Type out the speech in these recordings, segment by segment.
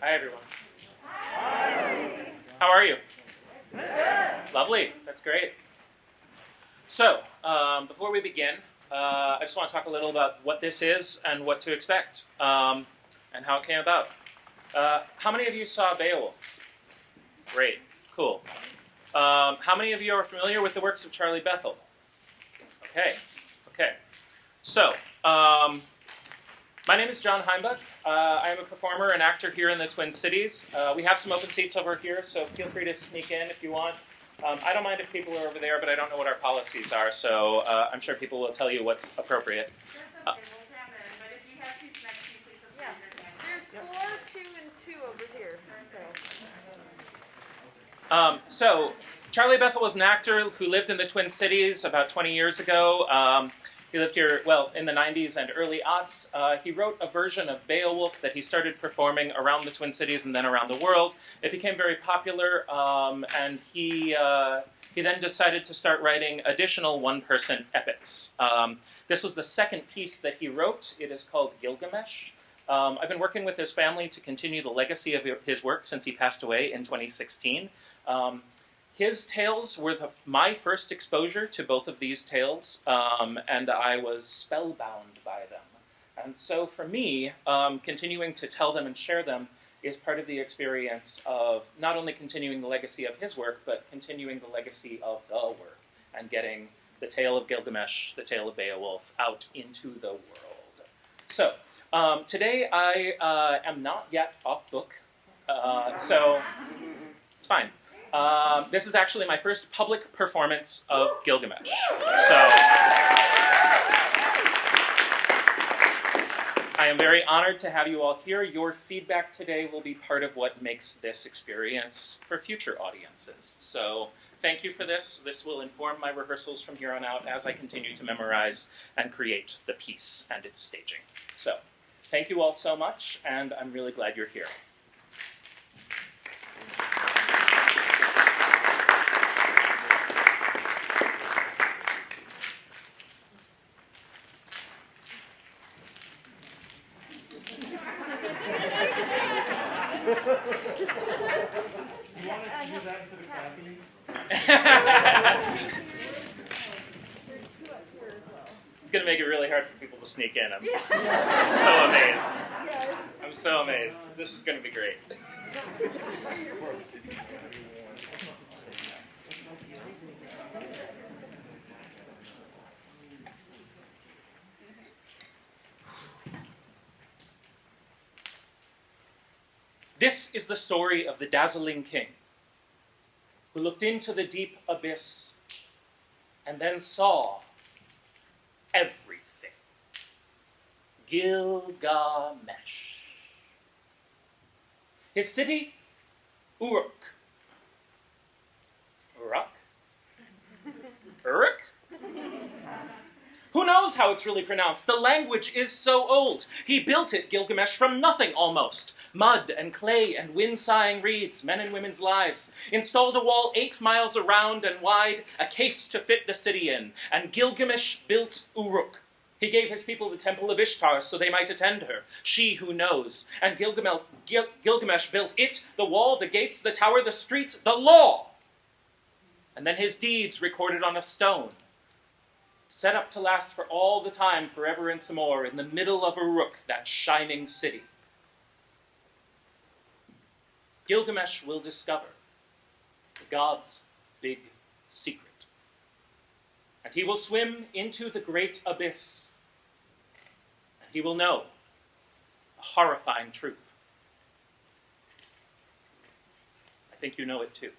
Hi, everyone. Hi. How are you? Good. Lovely. That's great. So, before we begin, I just want to talk a little about what this is and what to expect, and how it came about. How many of you saw Beowulf? Great. Cool. How many of you are familiar with the works of Charlie Bethel? Okay. So, my name is John Heimbuck. I am a performer and actor here in the Twin Cities. We have some open seats over here, so feel free to sneak in if you want. I don't mind if people are over there, but I don't know what our policies are, so I'm sure people will tell you what's appropriate. That's okay, we'll jam in, but if you have seats next to you, please just raise your hand. There's 4, 2, and 2 over here. So, Charlie Bethel was an actor who lived in the Twin Cities about 20 years ago. He lived here, well, in the 90s and early aughts. He wrote a version of Beowulf that he started performing around the Twin Cities and then around the world. It became very popular, and he then decided to start writing additional one-person epics. This was the second piece that he wrote. It is called Gilgamesh. I've been working with his family to continue the legacy of his work since he passed away in 2016. His tales were my first exposure to both of these tales, and I was spellbound by them. And so for me, continuing to tell them and share them is part of the experience of not only continuing the legacy of his work, but continuing the legacy of the work, and getting the tale of Gilgamesh, the tale of Beowulf, out into the world. So, today I am not yet off book, so it's fine. This is actually my first public performance of Gilgamesh. So, I am very honored to have you all here. Your feedback today will be part of what makes this experience for future audiences. So, thank you for this. This will inform my rehearsals from here on out as I continue to memorize and create the piece and its staging. So, thank you all so much, and I'm really glad you're here. It's going to make it really hard for people to sneak in. I'm so amazed. I'm so amazed. This is going to be great. This is the story of the dazzling king who looked into the deep abyss and then saw everything. Gilgamesh. His city, Uruk. Uruk? Who knows how it's really pronounced? The language is so old. He built it, Gilgamesh, from nothing almost. Mud and clay and wind-sighing reeds, men and women's lives. Installed a wall 8 miles around and wide, a case to fit the city in. And Gilgamesh built Uruk. He gave his people the temple of Ishtar so they might attend her, she who knows. And Gilgamesh built it, the wall, the gates, the tower, the street, the law. And then his deeds recorded on a stone, set up to last for all the time, forever and some more, in the middle of Uruk, that shining city. Gilgamesh will discover the gods' big secret. And he will swim into the great abyss. And he will know a horrifying truth. I think you know it too.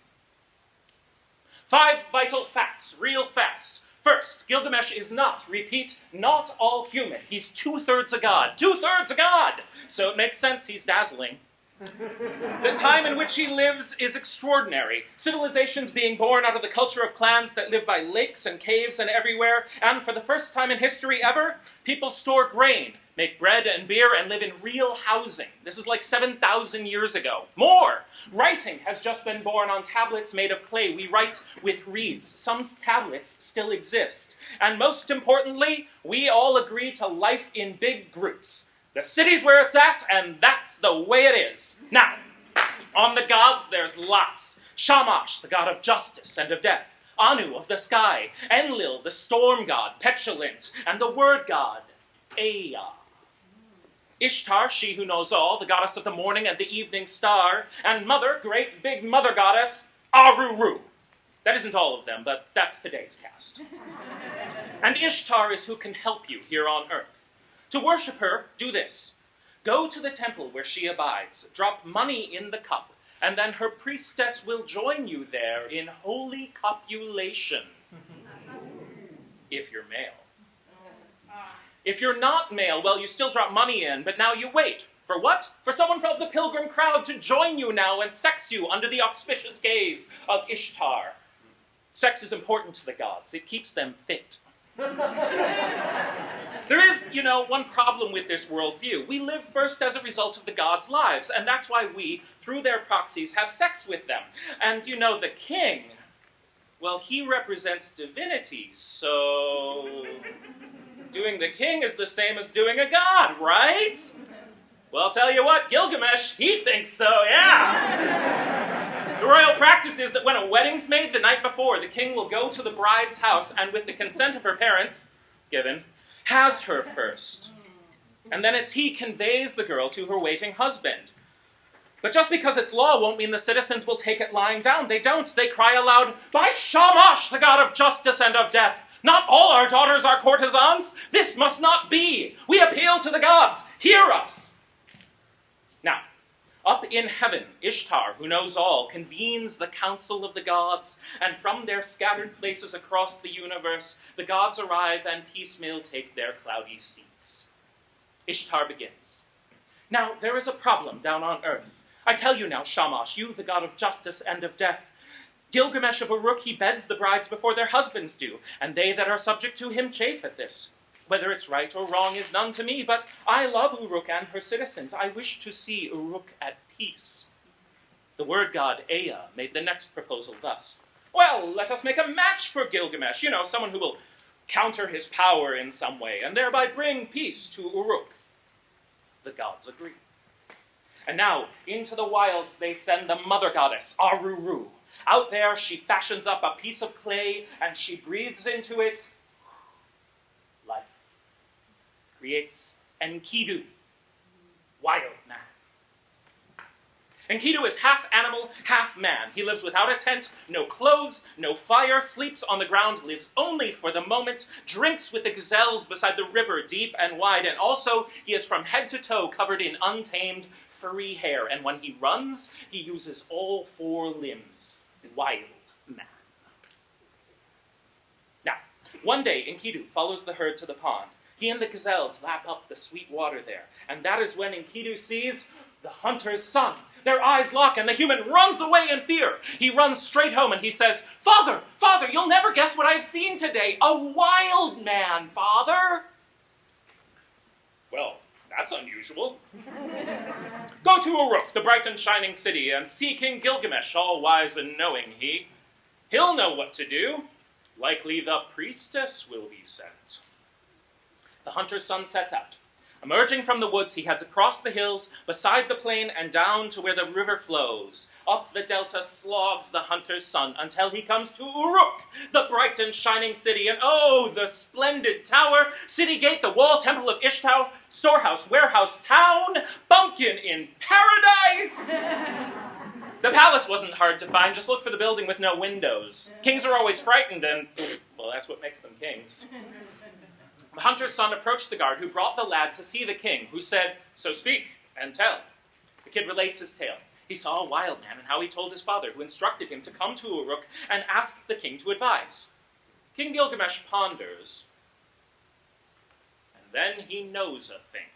5 vital facts, real fast. First, Gilgamesh is not, repeat, not all human. He's 2/3 a god. 2/3 a god! So it makes sense he's dazzling. The time in which he lives is extraordinary. Civilizations being born out of the culture of clans that live by lakes and caves and everywhere. And for the first time in history ever, people store grain, make bread and beer, and live in real housing. This is like 7,000 years ago. More! Writing has just been born on tablets made of clay. We write with reeds. Some tablets still exist. And most importantly, we all agree to life in big groups. The city's where it's at, and that's the way it is. Now, on the gods, there's lots. Shamash, the god of justice and of death. Anu of the sky. Enlil, the storm god, petulant. And the word god, Ea. Ishtar, she who knows all, the goddess of the morning and the evening star. And mother, great big mother goddess, Aruru. That isn't all of them, but that's today's cast. And Ishtar is who can help you here on earth. To worship her, do this. Go to the temple where she abides, drop money in the cup, and then her priestess will join you there in holy copulation. If you're male. If you're not male, well, you still drop money in, but now you wait. For what? For someone of the pilgrim crowd to join you now and sex you under the auspicious gaze of Ishtar. Sex is important to the gods. It keeps them fit. There is, one problem with this worldview. We live first as a result of the gods' lives, and that's why we, through their proxies, have sex with them. And the king, well, he represents divinity, so doing the king is the same as doing a god, right? Well, I'll tell you what, Gilgamesh, he thinks so, yeah. The royal practice is that when a wedding's made the night before, the king will go to the bride's house and with the consent of her parents, given, has her first. And then he conveys the girl to her waiting husband. But just because it's law won't mean the citizens will take it lying down. They don't. They cry aloud, by Shamash, the god of justice and of death. Not all our daughters are courtesans. This must not be. We appeal to the gods. Hear us. Now, up in heaven, Ishtar, who knows all, convenes the council of the gods, and from their scattered places across the universe, the gods arrive and piecemeal take their cloudy seats. Ishtar begins. Now, there is a problem down on earth. I tell you now, Shamash, you, the god of justice and of death, Gilgamesh of Uruk, he beds the brides before their husbands do, and they that are subject to him chafe at this. Whether it's right or wrong is none to me, but I love Uruk and her citizens. I wish to see Uruk at peace. The word god, Ea, made the next proposal thus. Well, let us make a match for Gilgamesh, someone who will counter his power in some way, and thereby bring peace to Uruk. The gods agree. And now, into the wilds they send the mother goddess, Aruru. Out there she fashions up a piece of clay, and she breathes into it life. Creates Enkidu, wild man. Enkidu is half animal, half man. He lives without a tent, no clothes, no fire, sleeps on the ground, lives only for the moment, drinks with the gazelles beside the river deep and wide, and also he is from head to toe covered in untamed, furry hair, and when he runs, he uses all four limbs. Wild man. Now, one day Enkidu follows the herd to the pond. He and the gazelles lap up the sweet water there, and that is when Enkidu sees the hunter's son. Their eyes lock, and the human runs away in fear. He runs straight home, and he says, Father, Father, you'll never guess what I've seen today. A wild man, Father. Well, that's unusual. Go to Uruk, the bright and shining city, and see King Gilgamesh, all wise and knowing he. He'll know what to do. Likely the priestess will be sent. The hunter's son sets out. Emerging from the woods, he heads across the hills, beside the plain, and down to where the river flows. Up the delta slogs the hunter's son until he comes to Uruk, the bright and shining city. And oh, the splendid tower, city gate, the wall, temple of Ishtar, storehouse, warehouse, town, bumpkin in paradise. The palace wasn't hard to find. Just look for the building with no windows. Kings are always frightened, and, well, that's what makes them kings. The hunter's son approached the guard who brought the lad to see the king, who said, So speak and tell. The kid relates his tale. He saw a wild man and how he told his father, who instructed him to come to Uruk and ask the king to advise. King Gilgamesh ponders, and then he knows a thing.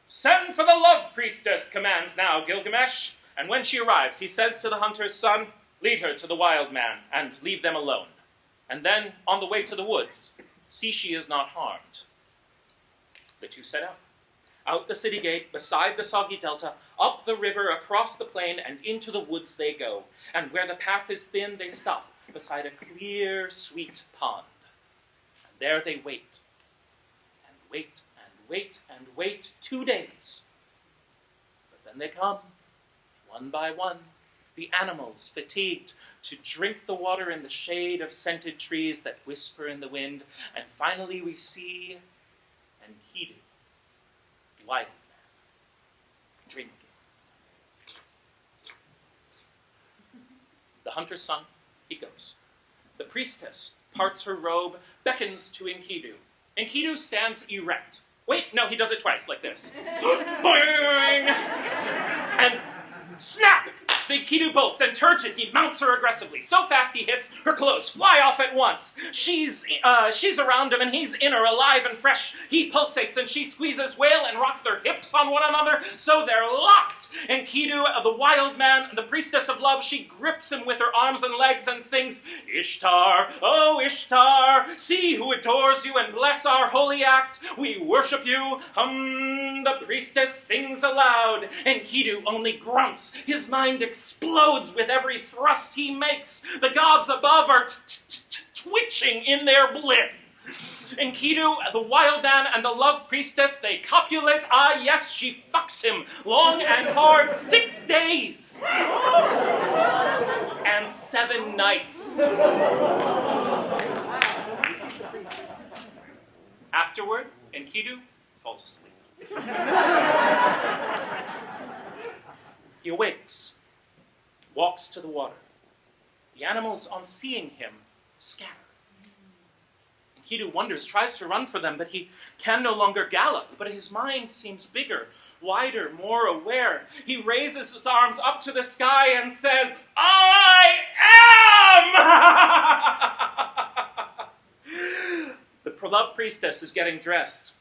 Send for the love priestess, commands now Gilgamesh, and when she arrives, he says to the hunter's son, Lead her to the wild man and leave them alone. And then, on the way to the woods, see she is not harmed. The two set out. Out the city gate, beside the soggy delta, up the river, across the plain, and into the woods they go. And where the path is thin, they stop beside a clear, sweet pond. And there they wait, and wait, and wait 2 days. But then they come, one by one, the animals fatigued to drink the water in the shade of scented trees that whisper in the wind, and finally we see Enkidu, wild man, drinking. The hunter's son, he goes. The priestess parts her robe, beckons to Enkidu. Enkidu stands erect. Wait, no, he does it twice, like this. Boing! And snap! The Enkidu bolts, and turgid, he mounts her aggressively. So fast he hits, her clothes fly off at once. She's around him, and he's in her, alive and fresh. He pulsates, and she squeezes, wail, and rock their hips on one another, so they're locked. Enkidu, the wild man, the priestess of love, she grips him with her arms and legs and sings, Ishtar, oh Ishtar, see who adores you and bless our holy act. We worship you. The priestess sings aloud. Enkidu only grunts. His mind explodes with every thrust he makes. The gods above are twitching in their bliss. Enkidu, the wild man, and the love priestess, they copulate. Ah, yes, she fucks him long and hard 6 days. And 7 nights. Afterward, Enkidu falls asleep. He awakes, walks to the water. The animals, on seeing him, scatter. Enkidu wonders, tries to run for them, but he can no longer gallop. But his mind seems bigger, wider, more aware. He raises his arms up to the sky and says, I am! The love priestess is getting dressed.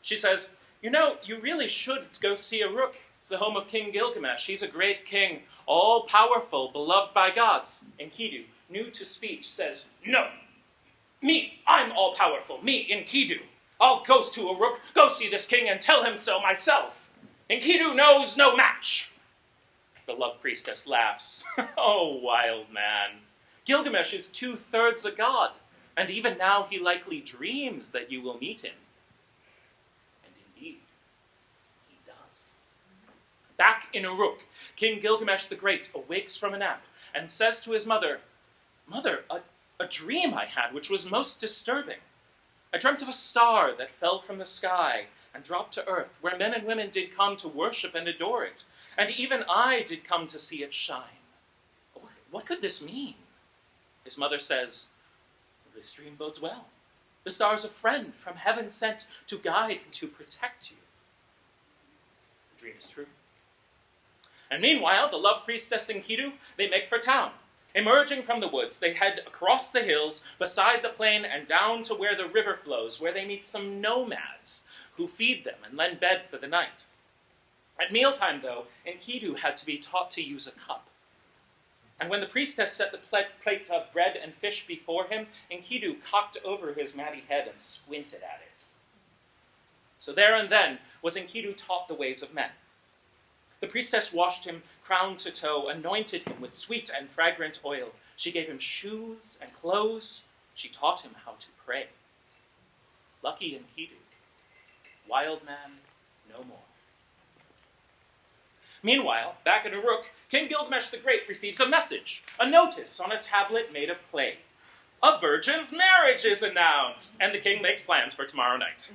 She says, you know, you really should go see Uruk. It's the home of King Gilgamesh. He's a great king, all-powerful, beloved by gods. Enkidu, new to speech, says, no. Me, I'm all-powerful. Me, Enkidu. I'll go to Uruk, go see this king, and tell him so myself. Enkidu knows no match. The love priestess laughs. Oh, wild man. Gilgamesh is 2/3 a god, and even now he likely dreams that you will meet him. And indeed, he does. Back in Uruk, King Gilgamesh the Great awakes from a nap and says to his mother, Mother, a dream I had which was most disturbing. I dreamt of a star that fell from the sky and dropped to earth, where men and women did come to worship and adore it, and even I did come to see it shine. What could this mean? His mother says, This dream bodes well. The star is a friend from heaven sent to guide and to protect you. The dream is true. And meanwhile, the love priestess and Enkidu, they make for town. Emerging from the woods, they head across the hills, beside the plain, and down to where the river flows, where they meet some nomads who feed them and lend bed for the night. At mealtime, though, Enkidu had to be taught to use a cup. And when the priestess set the plate of bread and fish before him, Enkidu cocked over his matty head and squinted at it. So there and then was Enkidu taught the ways of men. The priestess washed him crown to toe, anointed him with sweet and fragrant oil. She gave him shoes and clothes. She taught him how to pray. Lucky Enkidu, wild man no more. Meanwhile, back at Uruk, King Gilgamesh the Great receives a message, a notice on a tablet made of clay. A virgin's marriage is announced, and the king makes plans for tomorrow night.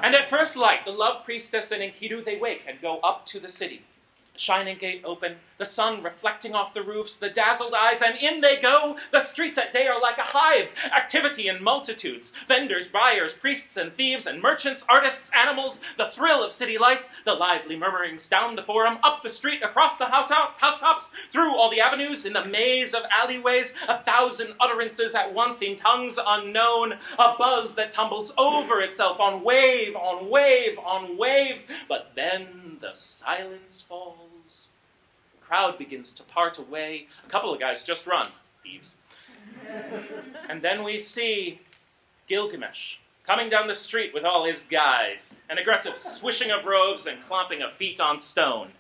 And at first light, the love priestess and Enkidu, they wake and go up to the city. The shining gate open, the sun reflecting off the roofs, the dazzled eyes, and in they go. The streets at day are like a hive, activity in multitudes. Vendors, buyers, priests and thieves, and merchants, artists, animals, the thrill of city life, the lively murmurings down the forum, up the street, across the housetops, through all the avenues, in the maze of alleyways, 1,000 utterances at once in tongues unknown, a buzz that tumbles over itself on wave, on wave, on wave. But then the silence falls. The crowd begins to part away. A couple of guys just run, thieves. And then we see Gilgamesh coming down the street with all his guys, an aggressive swishing of robes and clomping of feet on stone.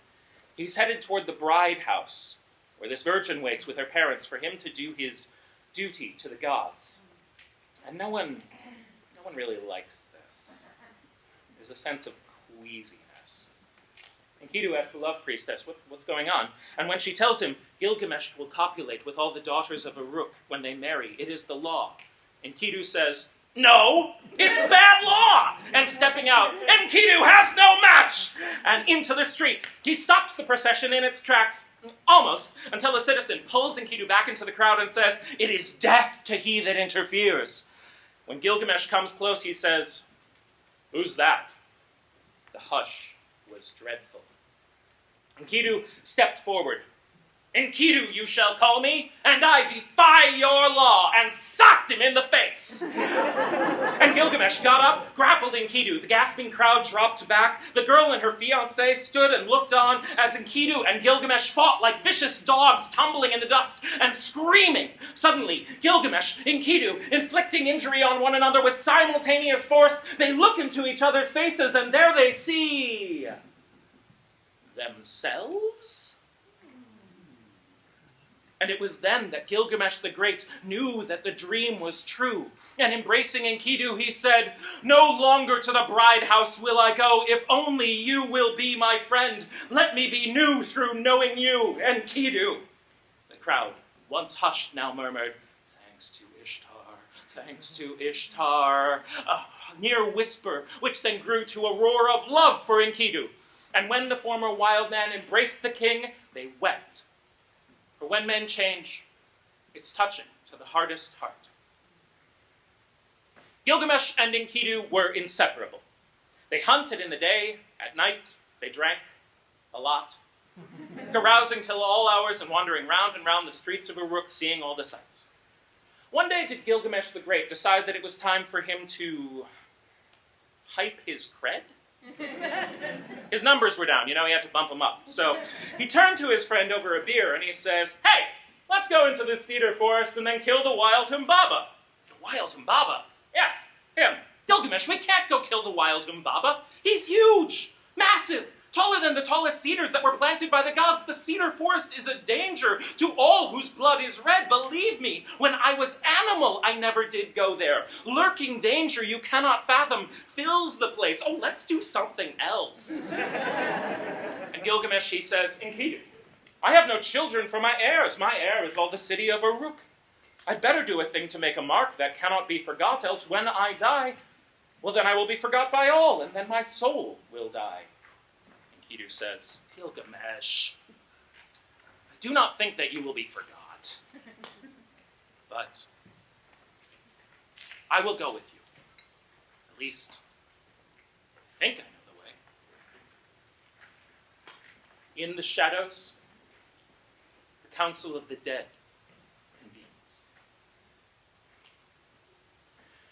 He's headed toward the bride house, where this virgin waits with her parents for him to do his duty to the gods. And no one really likes this. There's a sense of queasiness. Enkidu asks the love priestess, what's going on? And when she tells him, Gilgamesh will copulate with all the daughters of Uruk when they marry. It is the law. Enkidu says, no, it's bad law! And stepping out, Enkidu has no match! And into the street. He stops the procession in its tracks, almost, until a citizen pulls Enkidu back into the crowd and says, it is death to he that interferes. When Gilgamesh comes close, he says, who's that? The hush was dreadful. Enkidu stepped forward. Enkidu you shall call me, and I defy your law, and socked him in the face. And Gilgamesh got up, grappled Enkidu. The gasping crowd dropped back. The girl and her fiancé stood and looked on as Enkidu and Gilgamesh fought like vicious dogs, tumbling in the dust and screaming. Suddenly, Gilgamesh, Enkidu, inflicting injury on one another with simultaneous force, they look into each other's faces, and there they see themselves. And it was then that Gilgamesh the Great knew that the dream was true. And embracing Enkidu, he said, no longer to the bride house will I go, if only you will be my friend. Let me be new through knowing you, Enkidu. The crowd, once hushed, now murmured, thanks to Ishtar, thanks to Ishtar. A near whisper, which then grew to a roar of love for Enkidu. And when the former wild man embraced the king, they wept. For when men change, it's touching to the hardest heart. Gilgamesh and Enkidu were inseparable. They hunted in the day, at night they drank a lot, carousing till all hours and wandering round and round the streets of Uruk, seeing all the sights. One day did Gilgamesh the Great decide that it was time for him to hype his cred? His numbers were down, he had to bump them up. So he turned to his friend over a beer and he says, hey, let's go into this cedar forest and then kill the wild Humbaba. The wild Humbaba? Yes, him. Gilgamesh, we can't go kill the wild Humbaba. He's huge, massive, taller than the tallest cedars that were planted by the gods. The cedar forest is a danger to all whose blood is red. Believe me, when I was animal, I never did go there. Lurking danger you cannot fathom fills the place. Oh, let's do something else. And Gilgamesh, he says, Enkidu, I have no children for my heirs. My heir is all the city of Uruk. I'd better do a thing to make a mark that cannot be forgot, else when I die, well, then I will be forgot by all, and then my soul will die. Enkidu says, Gilgamesh, I do not think that you will be forgot, but I will go with you. At least, I think I know the way. In the shadows, the council of the dead convenes.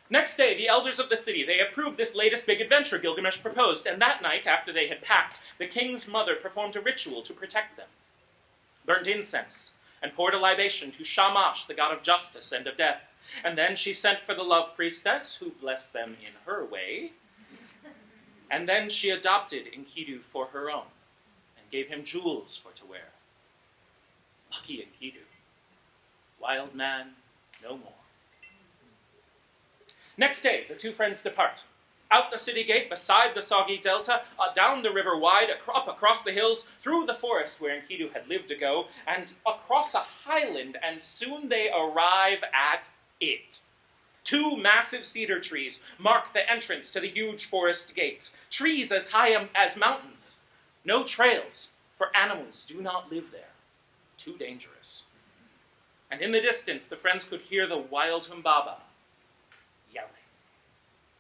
Next day, the elders of the city, they approved this latest big adventure Gilgamesh proposed, and that night, after they had packed, the king's mother performed a ritual to protect them, burned incense, and poured a libation to Shamash, the god of justice and of death. And then she sent for the love priestess, who blessed them in her way, and then she adopted Enkidu for her own, and gave him jewels for to wear. Lucky Enkidu, wild man no more. Next day, the two friends depart. Out the city gate, beside the soggy delta, down the river wide, up across the hills, through the forest where Enkidu had lived ago, and across a highland, and soon they arrive at it. Two massive cedar trees mark the entrance to the huge forest gates, trees as high as mountains. No trails, for animals do not live there. Too dangerous. And in the distance, the friends could hear the wild Humbaba yelling.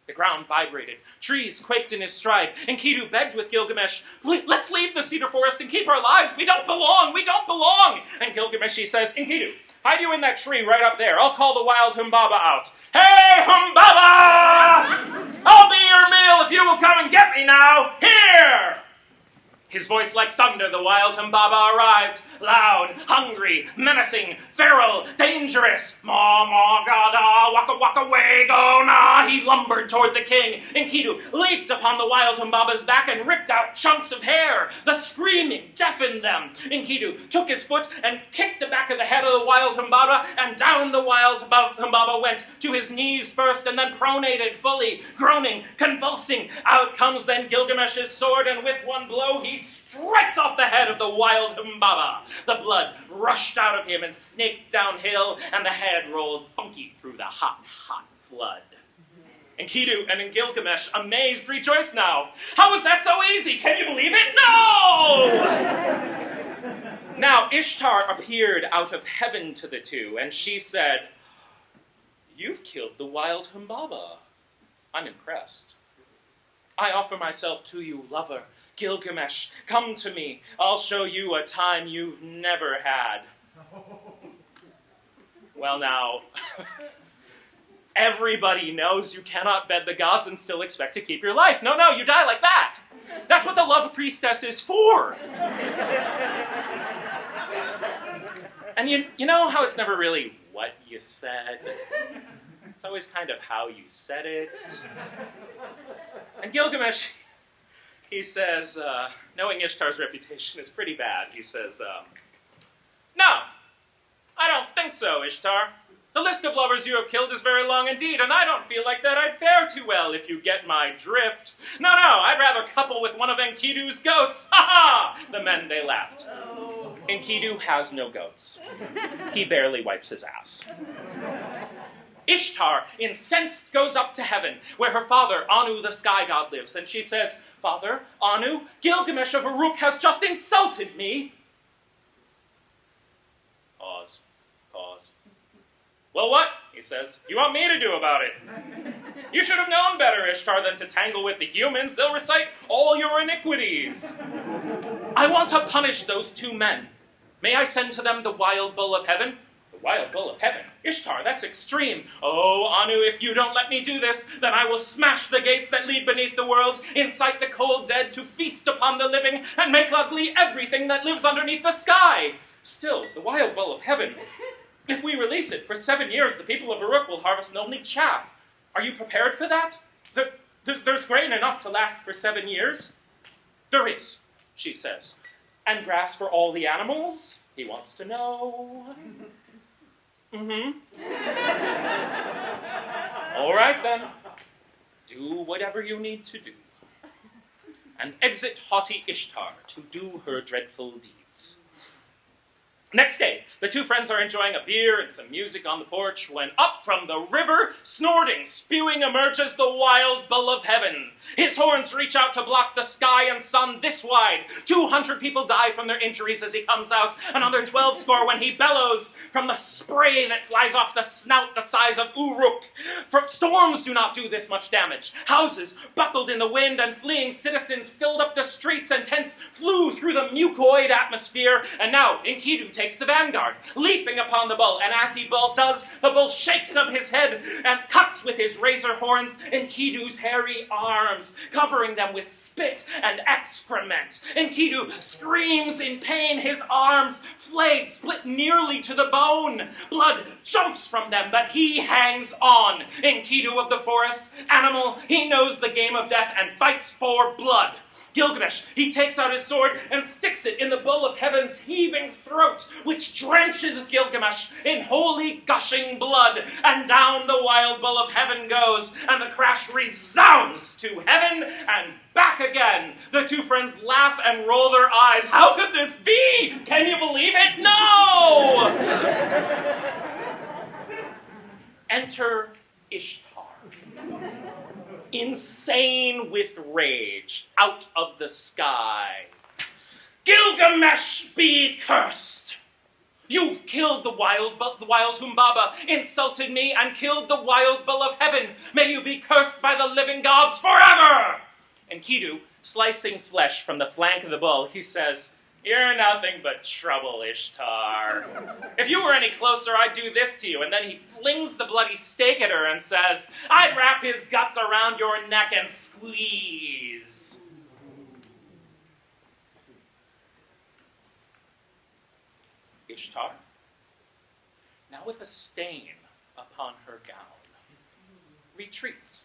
The ground vibrated. Trees quaked in his stride. Enkidu begged with Gilgamesh, let's leave the cedar forest and keep our lives. We don't belong. We don't belong. And Gilgamesh, he says, Enkidu, hide you in that tree right up there. I'll call the wild Humbaba out. Hey, Humbaba! I'll be your meal if you will come and get me now. Here! His voice like thunder, the wild Humbaba arrived. Loud, hungry, menacing, feral, dangerous. Ma, ma, gada, waka, waka, way, go, na. He lumbered toward the king. Enkidu leaped upon the wild Humbaba's back and ripped out chunks of hair. The screaming deafened them. Enkidu took his foot and kicked the back of the head of the wild Humbaba, and down the wild Humbaba went, to his knees first, and then pronated fully, groaning, convulsing. Out comes then Gilgamesh's sword, and with one blow he strikes off the head of the wild Humbaba. The blood rushed out of him and snaked downhill, and the head rolled funky through the hot, hot flood. Enkidu and Gilgamesh, amazed, rejoice now. How was that so easy? Can you believe it? No! Now Ishtar appeared out of heaven to the two, and she said, "You've killed the wild Humbaba. I'm impressed. I offer myself to you, lover. Gilgamesh, come to me. I'll show you a time you've never had." Well, now, everybody knows you cannot bed the gods and still expect to keep your life. No, you die like that. That's what the love priestess is for. And you know how it's never really what you said? It's always kind of how you said it. And Gilgamesh, he says, knowing Ishtar's reputation is pretty bad, he says, "No, I don't think so, Ishtar. The list of lovers you have killed is very long indeed, and I don't feel like that I'd fare too well, if you get my drift. No, I'd rather couple with one of Enkidu's goats. Ha ha!" The men, they laughed. Enkidu has no goats. He barely wipes his ass. Ishtar, incensed, goes up to heaven, where her father, Anu, the sky god, lives, and she says, "Father, Anu, Gilgamesh of Uruk has just insulted me." Pause. "Well, what," he says, "do you want me to do about it?" "You should have known better, Ishtar, than to tangle with the humans. They'll recite all your iniquities." "I want to punish those two men. May I send to them the wild bull of heaven?" "The wild bull of heaven? Ishtar, that's extreme." "Oh, Anu, if you don't let me do this, then I will smash the gates that lead beneath the world, incite the cold dead to feast upon the living, and make ugly everything that lives underneath the sky." "Still, the wild bull of heaven. If we release it, for 7 years the people of Uruk will harvest only chaff. Are you prepared for that? There's grain enough to last for 7 years?" "There is," she says. "And grass for all the animals?" He wants to know. "All right, then. Do whatever you need to do. And exit haughty Ishtar to do her dreadful deeds." Next day, the two friends are enjoying a beer and some music on the porch when up from the river, snorting, spewing, emerges the wild bull of heaven. His horns reach out to block the sky and sun this wide. 200 people die from their injuries as he comes out, another 12 score when he bellows from the spray that flies off the snout the size of Uruk. For storms do not do this much damage. Houses buckled in the wind and fleeing citizens filled up the streets, and tents flew through the mucoid atmosphere. And now Enkidu takes the vanguard, leaping upon the bull, and as he does, the bull shakes of his head and cuts with his razor horns Enkidu's hairy arms, covering them with spit and excrement. Enkidu screams in pain, his arms flayed, split nearly to the bone. Blood jumps from them, but he hangs on. Enkidu of the forest, animal, he knows the game of death and fights for blood. Gilgamesh, he takes out his sword and sticks it in the bull of heaven's heaving throat, which drenches Gilgamesh in holy gushing blood, and down the wild bull of heaven goes, and the crash resounds to heaven and back again. The two friends laugh and roll their eyes. How could this be? Can you believe it? No! Enter Ishtar, insane with rage, out of the sky. "Gilgamesh be cursed! You've killed the wild Humbaba, insulted me, and killed the wild bull of heaven. May you be cursed by the living gods forever!" Enkidu, slicing flesh from the flank of the bull, he says, "You're nothing but trouble, Ishtar. If you were any closer, I'd do this to you." And then he flings the bloody stake at her and says, "I'd wrap his guts around your neck and squeeze." Ishtar, now with a stain upon her gown, retreats,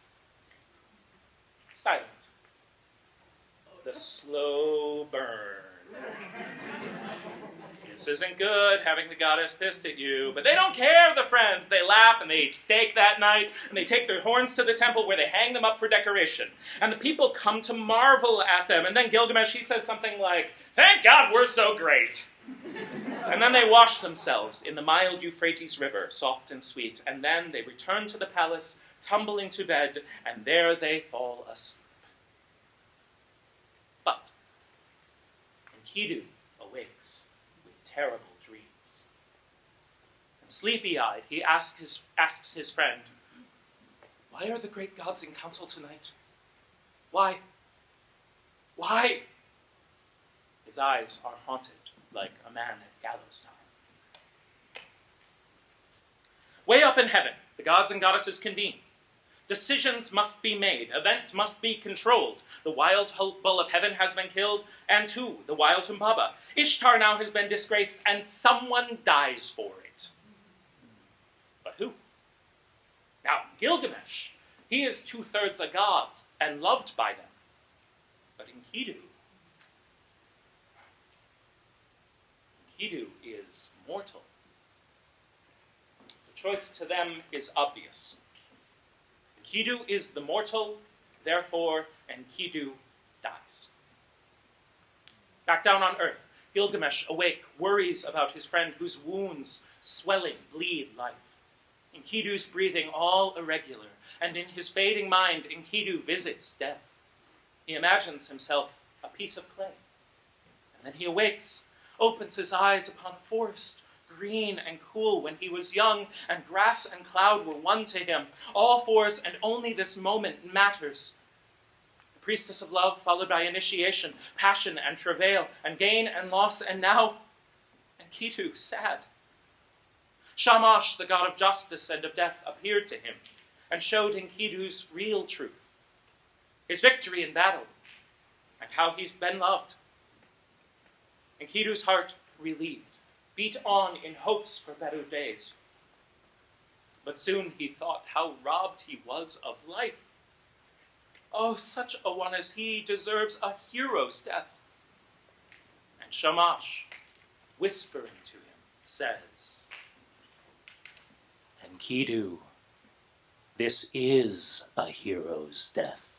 silent. The slow burn. This isn't good, having the goddess pissed at you. But they don't care, the friends. They laugh and they eat steak that night, and they take their horns to the temple where they hang them up for decoration. And the people come to marvel at them. And then Gilgamesh, he says something like, "Thank God we're so great." And then they wash themselves in the mild Euphrates River, soft and sweet. And then they return to the palace, tumble into bed, and there they fall asleep. But Enkidu awakes with terrible dreams. And sleepy-eyed, he asks his friend, "Why are the great gods in council tonight? Why? Why?" His eyes are haunted like a man at gallows time. Way up in heaven, the gods and goddesses convene. Decisions must be made. Events must be controlled. The wild bull of heaven has been killed, and too, the wild Humbaba. Ishtar now has been disgraced, and someone dies for it. But who? Now, Gilgamesh, he is 2/3 a god and loved by them. But Enkidu is mortal. The choice to them is obvious. Enkidu is the mortal, therefore Enkidu dies. Back down on earth, Gilgamesh, awake, worries about his friend whose wounds, swelling, bleed life. Enkidu's breathing all irregular, and in his fading mind, Enkidu visits death. He imagines himself a piece of clay. And then he awakes, opens his eyes upon a forest, green and cool when he was young, and grass and cloud were one to him. All fours, and only this moment matters. The priestess of love, followed by initiation, passion and travail, and gain and loss, and now Enkidu, sad. Shamash, the god of justice and of death, appeared to him, and showed Enkidu's real truth, his victory in battle, and how he's been loved. Enkidu's heart relieved, beat on in hopes for better days. But soon he thought how robbed he was of life. Oh, such a one as he deserves a hero's death. And Shamash, whispering to him, says, "Enkidu, this is a hero's death."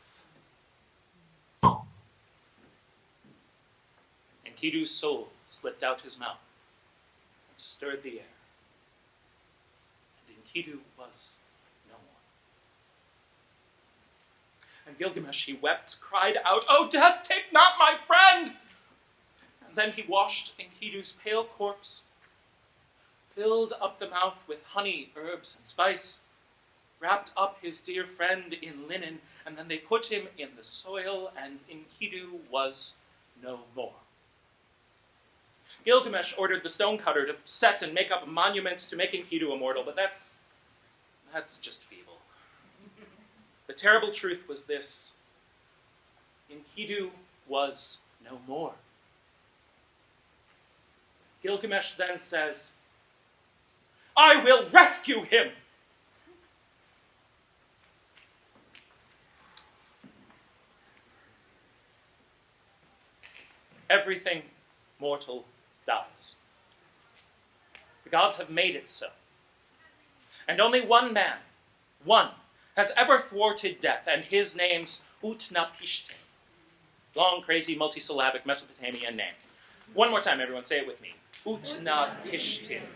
Enkidu's soul slipped out his mouth and stirred the air. And Enkidu was no more. And Gilgamesh, he wept, cried out, "O death, take not my friend!" And then he washed Enkidu's pale corpse, filled up the mouth with honey, herbs, and spice, wrapped up his dear friend in linen, and then they put him in the soil, and Enkidu was no more. Gilgamesh ordered the stonecutter to set and make up a monument to make Enkidu immortal, but that's just feeble. The terrible truth was this: Enkidu was no more. Gilgamesh then says, "I will rescue him!" Everything mortal dies. The gods have made it so. And only one man, has ever thwarted death, and his name's Utnapishtim. Long, crazy, multisyllabic Mesopotamian name. One more time, everyone, say it with me. Utnapishtim.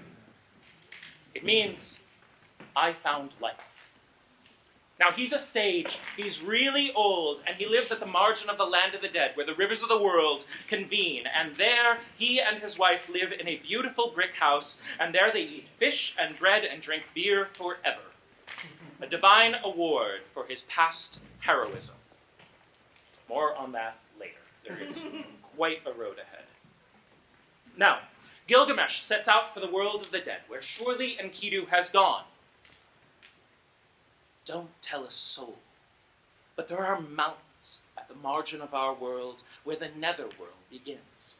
It means, I found life. Now, he's a sage, he's really old, and he lives at the margin of the land of the dead, where the rivers of the world convene. And there, he and his wife live in a beautiful brick house, and there they eat fish and bread and drink beer forever. A divine award for his past heroism. More on that later. There is quite a road ahead. Now, Gilgamesh sets out for the world of the dead, where surely Enkidu has gone. Don't tell a soul, but there are mountains at the margin of our world where the netherworld begins.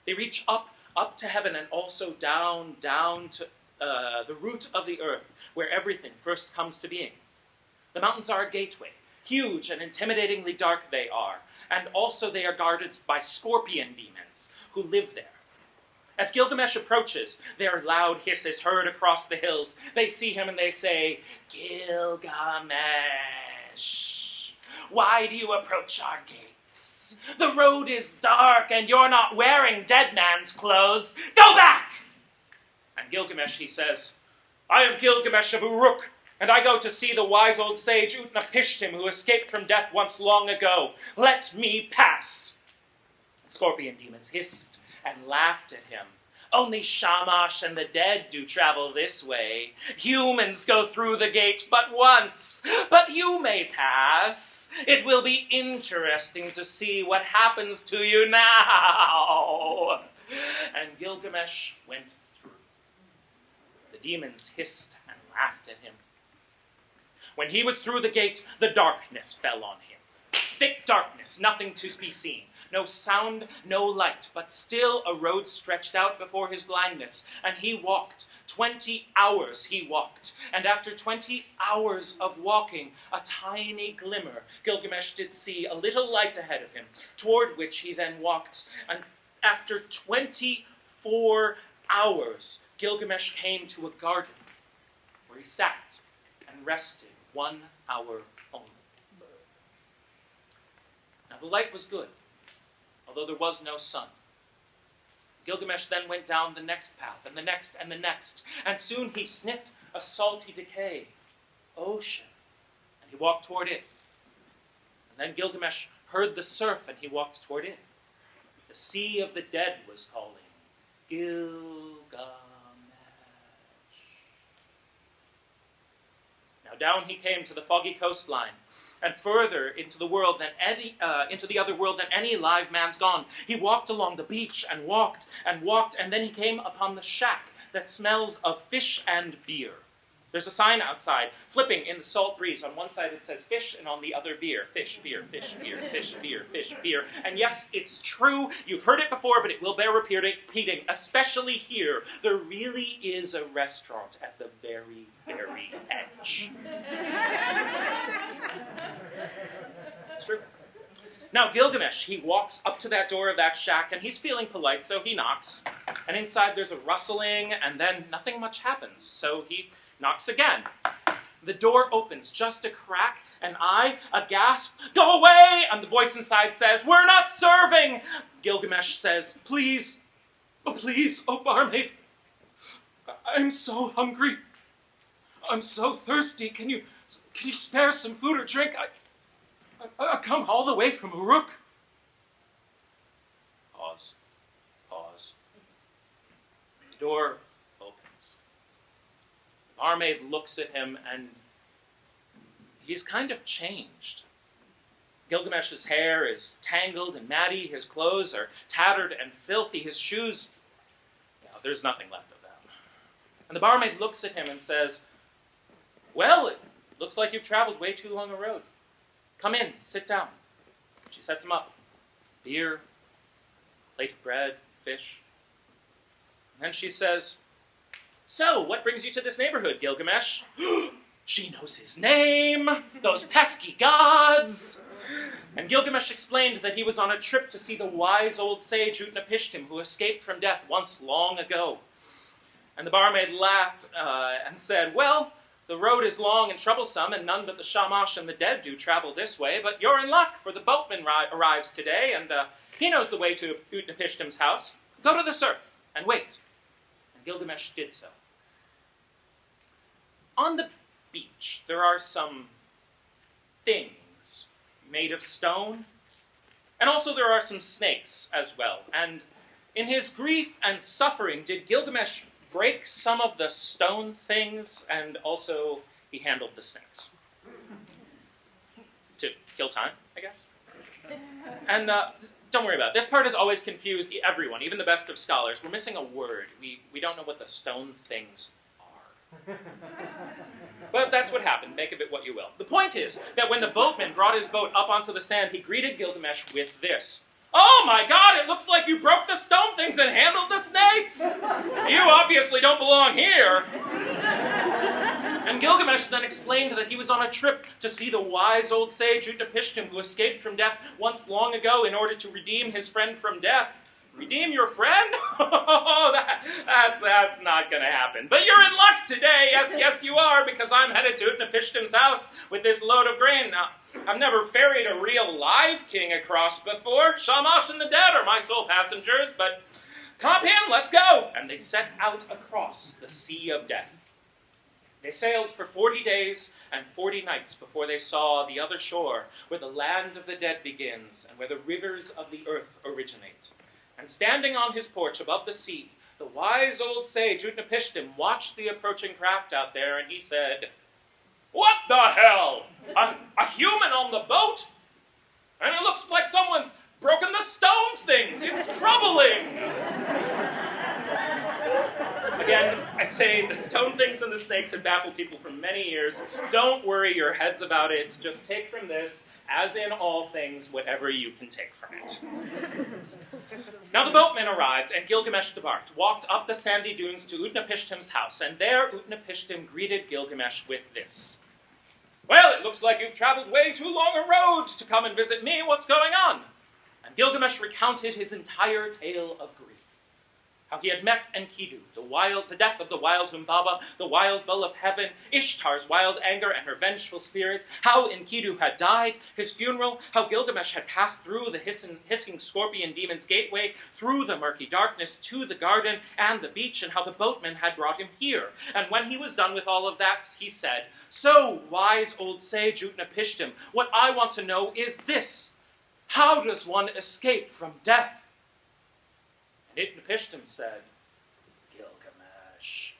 They reach up to heaven, and also down to the root of the earth, where everything first comes to being. The mountains are a gateway. Huge and intimidatingly dark they are, and also they are guarded by scorpion demons who live there. As Gilgamesh approaches, their loud hiss is heard across the hills. They see him and they say, "Gilgamesh, why do you approach our gates? The road is dark and you're not wearing dead man's clothes. Go back!" And Gilgamesh, he says, "I am Gilgamesh of Uruk, and I go to see the wise old sage Utnapishtim, who escaped from death once long ago. Let me pass." The scorpion demons hissed and laughed at him. "Only Shamash and the dead do travel this way. Humans go through the gate but once. But you may pass. It will be interesting to see what happens to you now." And Gilgamesh went through. The demons hissed and laughed at him. When he was through the gate, the darkness fell on him. Thick darkness, nothing to be seen. No sound, no light, but still a road stretched out before his blindness, and he walked. 20 hours he walked, and after 20 hours of walking, a tiny glimmer, Gilgamesh did see a little light ahead of him, toward which he then walked, and after 24 hours, Gilgamesh came to a garden, where he sat and rested 1 hour only. Now the light was good, although there was no sun. Gilgamesh then went down the next path, and the next, and the next, and soon he sniffed a salty decay, ocean, and he walked toward it. And then Gilgamesh heard the surf, and he walked toward it. The sea of the dead was calling, "Gilgamesh." Now down he came to the foggy coastline, and further into the other world than any live man's gone. He walked along the beach and walked, and then he came upon the shack that smells of fish and beer. There's a sign outside, flipping in the salt breeze. On one side it says fish, and on the other beer. Fish, beer, fish, beer, fish, beer, fish, beer. And yes, it's true. You've heard it before, but it will bear repeating, especially here. There really is a restaurant at the very, very edge. It's true. Now, Gilgamesh, he walks up to that door of that shack, and he's feeling polite, so he knocks. And inside there's a rustling, and then nothing much happens. So he knocks again. The door opens just a crack, and a gasp, "Go away!" And the voice inside says, "We're not serving!" Gilgamesh says, "Please, oh barmaid, I'm so hungry. I'm so thirsty. Can you spare some food or drink? I come all the way from Uruk." Pause. The door opens. The barmaid looks at him, and he's kind of changed. Gilgamesh's hair is tangled and matty. His clothes are tattered and filthy. His shoes, there's nothing left of them. And the barmaid looks at him and says, "Well, it looks like you've traveled way too long a road. Come in, sit down." She sets him up. Beer, plate of bread, fish. And then she says, "So, what brings you to this neighborhood, Gilgamesh?" She knows his name! Those pesky gods! And Gilgamesh explained that he was on a trip to see the wise old sage Utnapishtim, who escaped from death once long ago. And the barmaid laughed and said, "Well, the road is long and troublesome, and none but the Shamash and the dead do travel this way, but you're in luck, for the boatman arrives today, and he knows the way to Utnapishtim's house. Go to the surf and wait." And Gilgamesh did so. On the beach, there are some things made of stone, and also there are some snakes as well. And in his grief and suffering, did Gilgamesh break some of the stone things, and also he handled the snakes. To kill time, I guess. And don't worry about it. This part has always confused everyone, even the best of scholars. We're missing a word. We don't know what the stone things are. But that's what happened. Make of it what you will. The point is that when the boatman brought his boat up onto the sand, he greeted Gilgamesh with this: "Oh my God, it looks like you broke the stone things and handled the snakes. You obviously don't belong here. And Gilgamesh then explained that he was on a trip to see the wise old sage Utnapishtim, who escaped from death once long ago in order to redeem his friend from death. Redeem your friend? That's not going to happen. But you're in luck today. Yes, you are, because I'm headed to Utnapishtim's house with this load of grain. Now, I've never ferried a real live king across before. Shamash and the dead are my sole passengers, but come up in, let's go. And they set out across the Sea of Death. They sailed for 40 days and 40 nights before they saw the other shore, where the land of the dead begins and where the rivers of the earth originate. And standing on his porch above the sea, the wise old sage Utnapishtim watched the approaching craft out there, and he said, "What the hell? A human on the boat? And it looks like someone's broken the stone things. It's troubling." Again, I say the stone things and the snakes have baffled people for many years. Don't worry your heads about it. Just take from this, as in all things, whatever you can take from it. Now the boatmen arrived, and Gilgamesh debarked, walked up the sandy dunes to Utnapishtim's house, and there Utnapishtim greeted Gilgamesh with this. "Well, it looks like you've traveled way too long a road to come and visit me. What's going on?" And Gilgamesh recounted his entire tale of grief. How he had met Enkidu, the death of the wild Humbaba, the wild bull of heaven, Ishtar's wild anger and her vengeful spirit, how Enkidu had died, his funeral, how Gilgamesh had passed through the hissing scorpion demon's gateway, through the murky darkness to the garden and the beach, and how the boatman had brought him here. And when he was done with all of that, he said, "So, wise old sage Utnapishtim, what I want to know is this: how does one escape from death?" And Utnapishtim said, "Gilgamesh,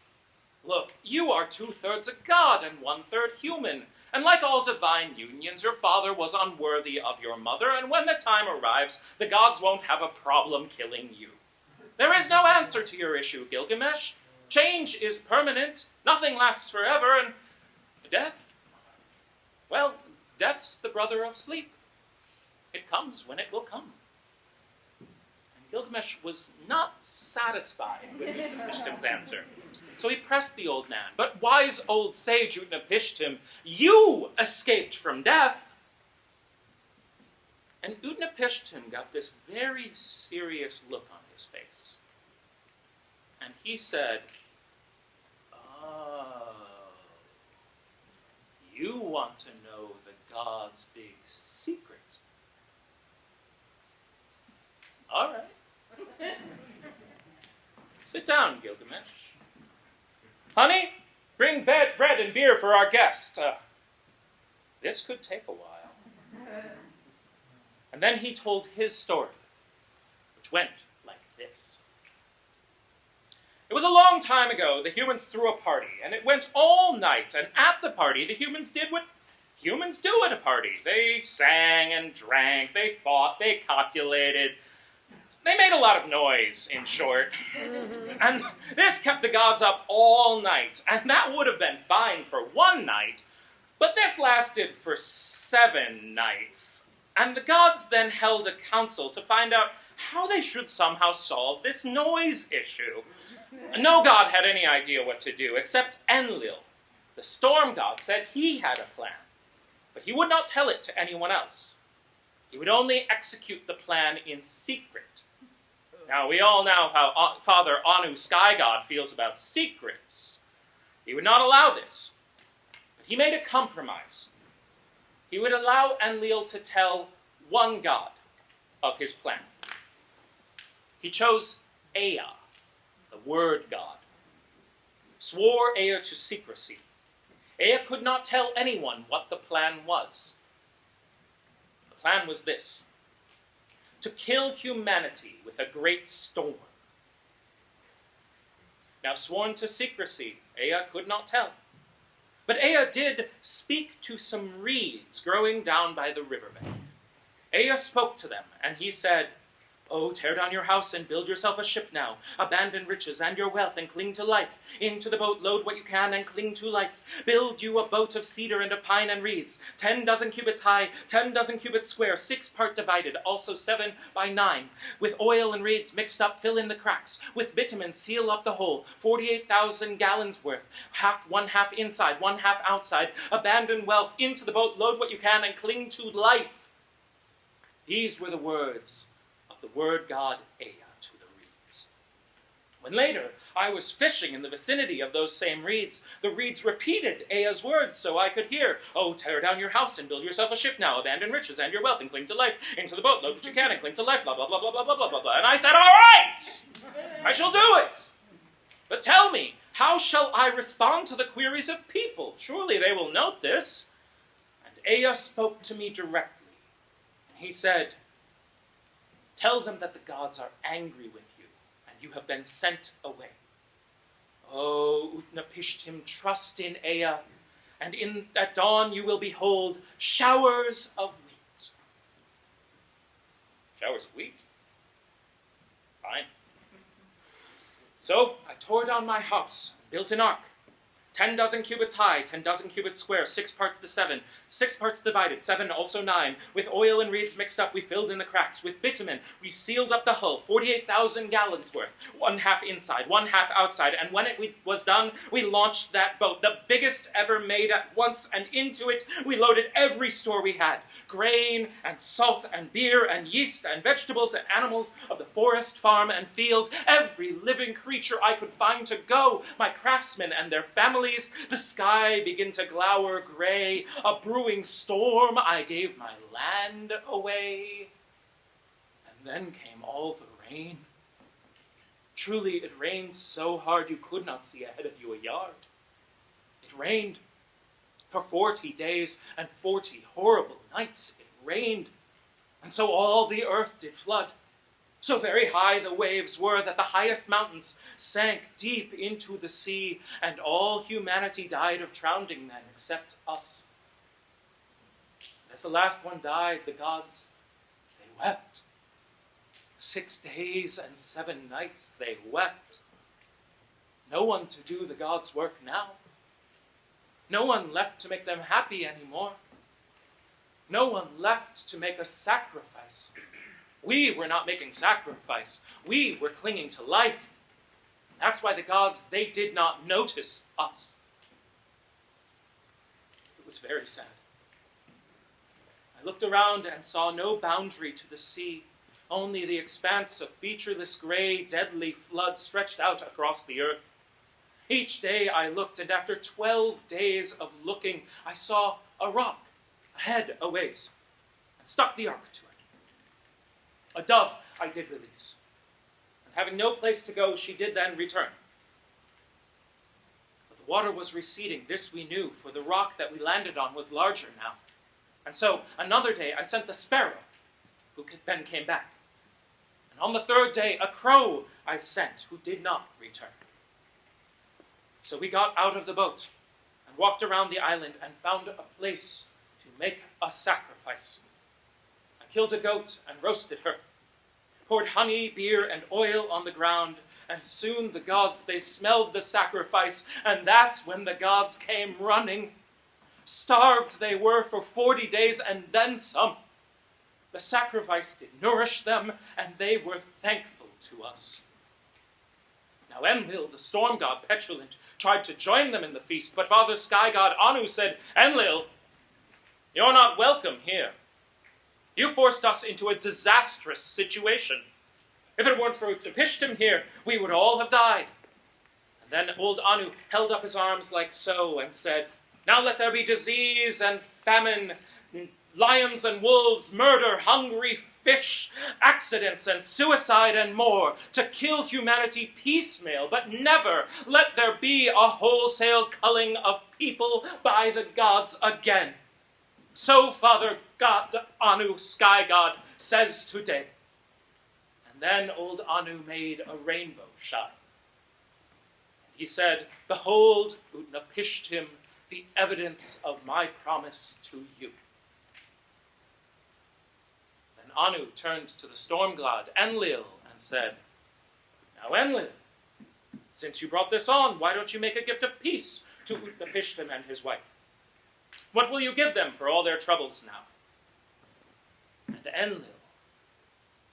look, you are 2/3 a god and 1/3 human, and like all divine unions, your father was unworthy of your mother, and when the time arrives, the gods won't have a problem killing you. There is no answer to your issue, Gilgamesh. Change is permanent, nothing lasts forever, and death, well, death's the brother of sleep. It comes when it will come." Gilgamesh was not satisfied with Utnapishtim's answer. So he pressed the old man, "But wise old sage Utnapishtim, you escaped from death." And Utnapishtim got this very serious look on his face. And he said, "Oh, you want to know the god's big secret? All right. Sit down, Gilgamesh. Honey, bring bread and beer for our guest. This could take a while." And then he told his story, which went like this. It was a long time ago. The humans threw a party, and it went all night. And at the party, the humans did what humans do at a party. They sang and drank, they fought, they copulated. They made a lot of noise, in short. And this kept the gods up all night. And that would have been fine for one night, but this lasted for 7 nights. And the gods then held a council to find out how they should somehow solve this noise issue. No god had any idea what to do, except Enlil. The storm god said he had a plan, but he would not tell it to anyone else. He would only execute the plan in secret. Now, we all know how Father Anu, Sky God, feels about secrets. He would not allow this. But he made a compromise. He would allow Enlil to tell one god of his plan. He chose Ea, the word god. Swore Ea to secrecy. Ea could not tell anyone what the plan was. The plan was this: to kill humanity with a great storm. Now, sworn to secrecy, Ea could not tell. But Ea did speak to some reeds growing down by the riverbank. Ea spoke to them, and he said, Oh, tear down your house and build yourself a ship now. Abandon riches and your wealth and cling to life. Into the boat load what you can and cling to life. Build you a boat of cedar and of pine and reeds, 10 dozen cubits high, 10 dozen cubits square, 6 part divided, also 7 by 9. With oil and reeds mixed up, fill in the cracks. With bitumen, seal up the whole, 48,000 gallons worth. One half inside, one half outside. Abandon wealth, into the boat load what you can and cling to life. These were the words the word god Ea to the reeds. When later I was fishing in the vicinity of those same reeds, the reeds repeated Ea's words so I could hear. Oh, tear down your house and build yourself a ship now, abandon riches and your wealth and cling to life, into the boat, load what you can and cling to life, blah, blah, blah, blah, blah, blah, blah, blah, blah. And I said, all right, I shall do it. But tell me, how shall I respond to the queries of people? Surely they will note this. And Ea spoke to me directly. And he said, tell them that the gods are angry with you, and you have been sent away. Oh, Utnapishtim, trust in Ea, and at dawn you will behold showers of wheat. Showers of wheat? Fine. So I tore down my house, built an ark, 10 dozen cubits high, 10 dozen cubits square, 6 parts to 7, 6 parts divided, 7 also 9. With oil and reeds mixed up, we filled in the cracks. With bitumen, we sealed up the hull, 48,000 gallons worth, one half inside, one half outside. And when it was done, we launched that boat, the biggest ever made at once, and into it we loaded every store we had, grain and salt and beer and yeast and vegetables and animals of the forest, farm, and field, every living creature I could find to go, my craftsmen and their families. The sky began to glower gray, a brewing storm, I gave my land away. And then came all the rain. Truly, it rained so hard you could not see ahead of you a yard. It rained for 40 days and 40 horrible nights. It rained, and so all the earth did flood. So very high the waves were that the highest mountains sank deep into the sea, and all humanity died of drowning then, except us. As the last one died, the gods, they wept. 6 days and 7 nights they wept. No one to do the gods' work now. No one left to make them happy anymore. No one left to make a sacrifice. We were not making sacrifice. We were clinging to life. That's why the gods, they did not notice us. It was very sad. I looked around and saw no boundary to the sea, only the expanse of featureless gray, deadly flood stretched out across the earth. Each day I looked, and after 12 days of looking, I saw a rock ahead a ways, and stuck the ark to it. A dove I did release, and having no place to go, she did then return. But the water was receding, this we knew, for the rock that we landed on was larger now. And so another day I sent the sparrow, who then came back. And on the 3rd day a crow I sent, who did not return. So we got out of the boat and walked around the island and found a place to make a sacrifice. I killed a goat and roasted her, poured honey, beer, and oil on the ground, and soon the gods, they smelled the sacrifice, and that's when the gods came running. Starved they were for 40 days and then some. The sacrifice did nourish them, and they were thankful to us. Now Enlil, the storm god petulant, tried to join them in the feast, but Father Sky God Anu said, Enlil, you're not welcome here. You forced us into a disastrous situation. If it weren't for Utnapishtim here, we would all have died. And then old Anu held up his arms like so and said, now let there be disease and famine, lions and wolves, murder, hungry fish, accidents and suicide and more, to kill humanity piecemeal, but never let there be a wholesale culling of people by the gods again. So Father God, Anu, Sky God, says today. And then old Anu made a rainbow shine. He said, behold, Utnapishtim, the evidence of my promise to you. Then Anu turned to the storm-glad Enlil and said, "Now, Enlil, since you brought this on, why don't you make a gift of peace to Utnapishtim and his wife? What will you give them for all their troubles now?" And Enlil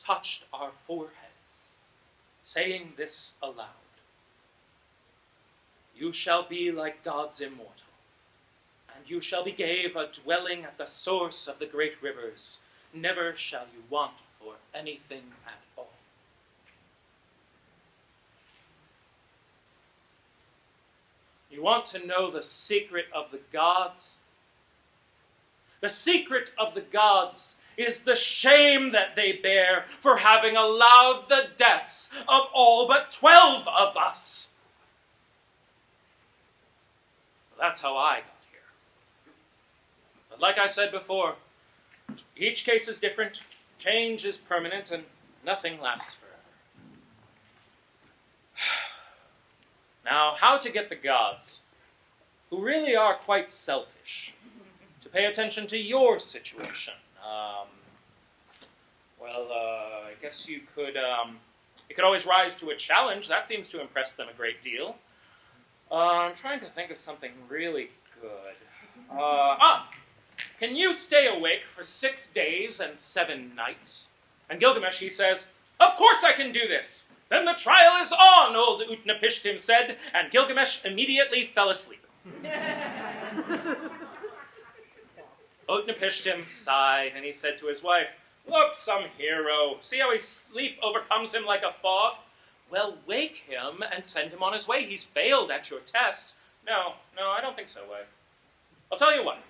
touched our foreheads, saying this aloud, "You shall be like gods immortal, and you shall be gave a dwelling at the source of the great rivers. Never shall you want for anything at all." You want to know the secret of the gods? The secret of the gods is the shame that they bear for having allowed the deaths of all but 12 of us. So that's how I got here. But like I said before, each case is different, change is permanent, and nothing lasts forever. Now, how to get the gods, who really are quite selfish, to pay attention to your situation? I guess you could always rise to a challenge. That seems to impress them a great deal. I'm trying to think of something really good. Can you stay awake for 6 days and 7 nights? And Gilgamesh, he says, "Of course I can do this." "Then the trial is on," old Utnapishtim said, and Gilgamesh immediately fell asleep. Utnapishtim sighed, and he said to his wife, "Look, some hero. See how his sleep overcomes him like a fog? Well, wake him and send him on his way. He's failed at your test." No, I don't think so, wife. "I'll tell you what.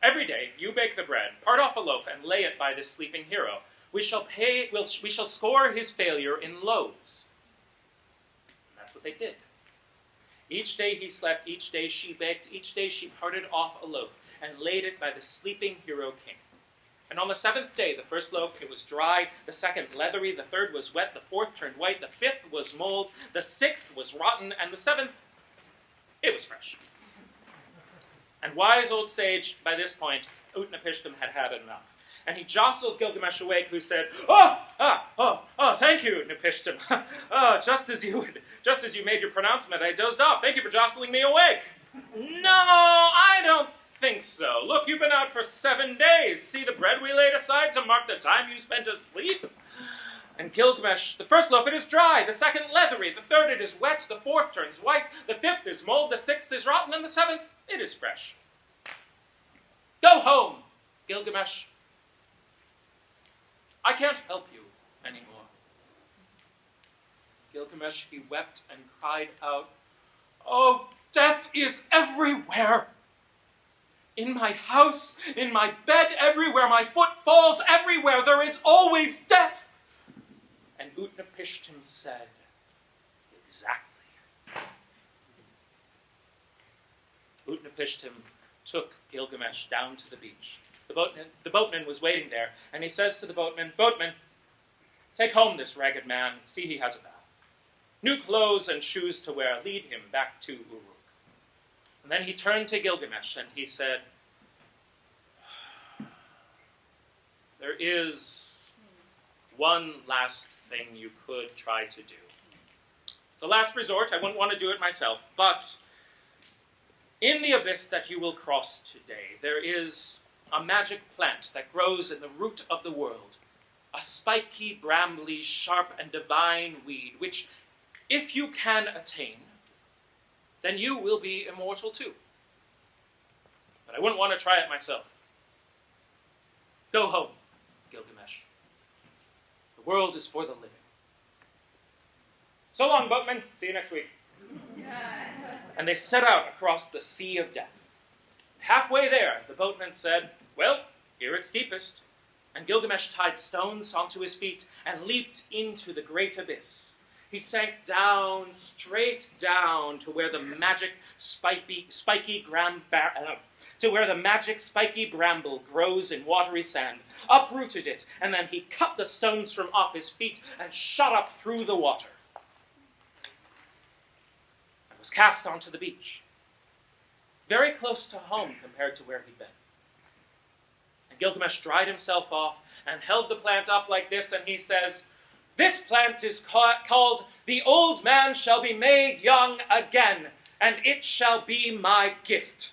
Every day you bake the bread, part off a loaf, and lay it by this sleeping hero. We shall score his failure in loaves." And that's what they did. Each day he slept, each day she baked, each day she parted off a loaf and laid it by the sleeping hero king. And on the 7th day, the first loaf, it was dry, the second leathery, the third was wet, the fourth turned white, the fifth was mold, the sixth was rotten, and the 7th, it was fresh. And wise old sage, by this point, Utnapishtim had had enough. And he jostled Gilgamesh awake, who said, "Oh, thank you, Utnapishtim. Just as you made your pronouncement, I dozed off. Thank you for jostling me awake." "No, I don't think so. Look, you've been out for 7 days. See the bread we laid aside to mark the time you spent asleep?" And Gilgamesh, "The first loaf, it is dry, the second leathery, the third, it is wet, the fourth turns white, the fifth is mold, the sixth is rotten, and the 7th, it is fresh." "Go home, Gilgamesh. I can't help you anymore." Gilgamesh, he wept and cried out, "Oh, death is everywhere. In my house, in my bed, everywhere my foot falls, everywhere there is always death." And Utnapishtim said, "Exactly." Utnapishtim took Gilgamesh down to the beach. The boatman was waiting there, and he says to the boatman, "Boatman, take home this ragged man, see he has a bath. New clothes and shoes to wear, lead him back to Uruk." And then he turned to Gilgamesh, and he said, "There is one last thing you could try to do. It's a last resort. I wouldn't want to do it myself, but in the abyss that you will cross today, there is a magic plant that grows in the root of the world, a spiky, brambly, sharp, and divine weed, which, if you can attain, then you will be immortal too. But I wouldn't want to try it myself. Go home, Gilgamesh. The world is for the living. So long, boatman. See you next week." And they set out across the sea of death. Halfway there, the boatman said, "Well, here it's deepest." And Gilgamesh tied stones onto his feet and leaped into the great abyss. He sank down, straight down, to where the magic spiky bramble grows in watery sand, uprooted it, and then he cut the stones from off his feet and shot up through the water, and was cast onto the beach, very close to home compared to where he'd been. And Gilgamesh dried himself off and held the plant up like this, and he says, "This plant is called the old man shall be made young again, and it shall be my gift."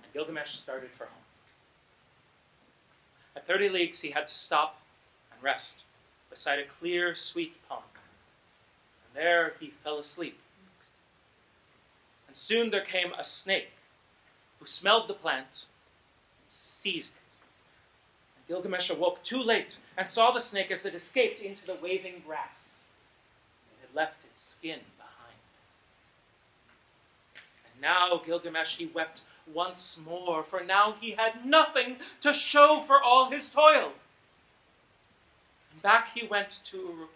And Gilgamesh started for home. At 30 leagues, he had to stop and rest beside a clear, sweet pond. And there he fell asleep. And soon there came a snake who smelled the plant and seized it. And Gilgamesh awoke too late and saw the snake as it escaped into the waving grass. It had left its skin behind. And now Gilgamesh, he wept once more, for now he had nothing to show for all his toil. And back he went to Uruk.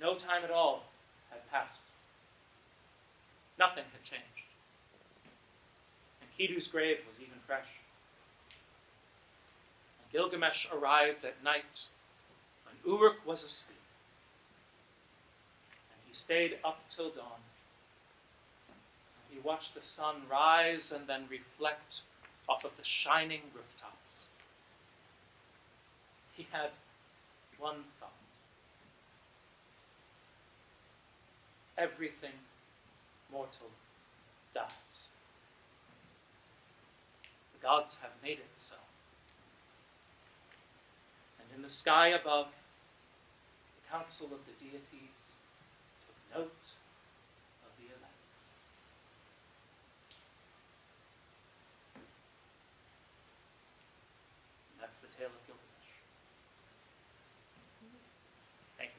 No time at all had passed. Nothing had changed. And Kidu's grave was even fresh. And Gilgamesh arrived at night when Uruk was asleep. And he stayed up till dawn. He watched the sun rise and then reflect off of the shining rooftops. He had one thought. Everything mortal dies. The gods have made it so. And in the sky above, the council of the deities took note of the events. And that's the tale of Gilgamesh. Thank you.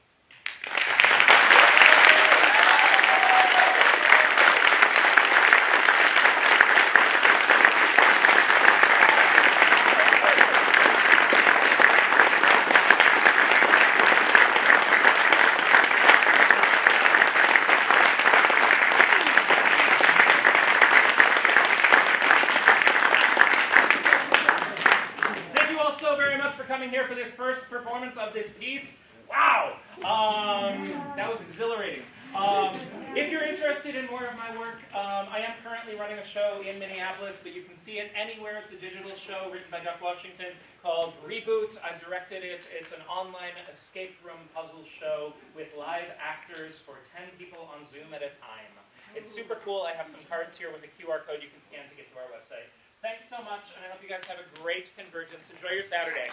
Here for this first performance of this piece. Wow! That was exhilarating. If you're interested in more of my work, I am currently running a show in Minneapolis, but you can see it anywhere. It's a digital show written by Duck Washington called Reboot. I've directed it. It's an online escape room puzzle show with live actors for 10 people on Zoom at a time. It's super cool. I have some cards here with a QR code you can scan to get to our website. Thanks so much, and I hope you guys have a great CONvergence. Enjoy your Saturday.